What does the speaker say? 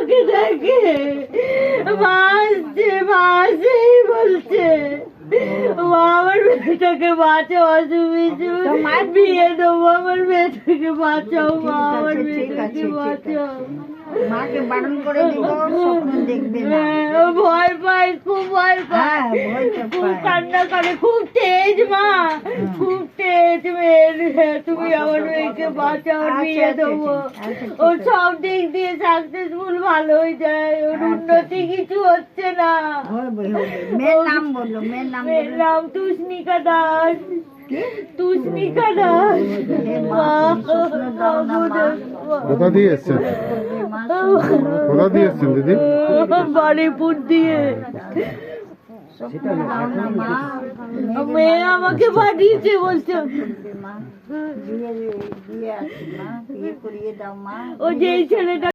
আমাকে দেখে ভাসেই বলছে মা আমার মেয়েটাকে বাঁচাও, অসুবিধা বিয়ে দেবো, আমার মেয়েটাকে বাঁচাও, মা আমার মেয়েটাকে বাঁচাও। মাকে বারণ করে দিব, স্বপ্ন দেখবে না। ভয় পায়, খুব ভয় পায়, খুব কান্না করে, খুব তেজ মা, খুব তেজ মেয়ে। তুমি আমার মেয়েকে বাঁচাও, বিয়ে দেবো, ও সব দিক দিয়ে সাকসেসফুল, ভালো হয়ে যায়, ওর উন্নতি কিছু হচ্ছে না। মেয়ের নাম বললো, মেয়ের নাম তুষ্ণিকা দাস। তুষ্ণিকা দাস। কোথা দিয়ে এসছেন? কোথা দিয়ে এসছেন দিদি? বাড়িপুর দিয়ে। মেয়ে আমাকে পাঠিয়েছে, বলছে বিয়ে করিয়ে দাও মা। ও যেই ছেলেটা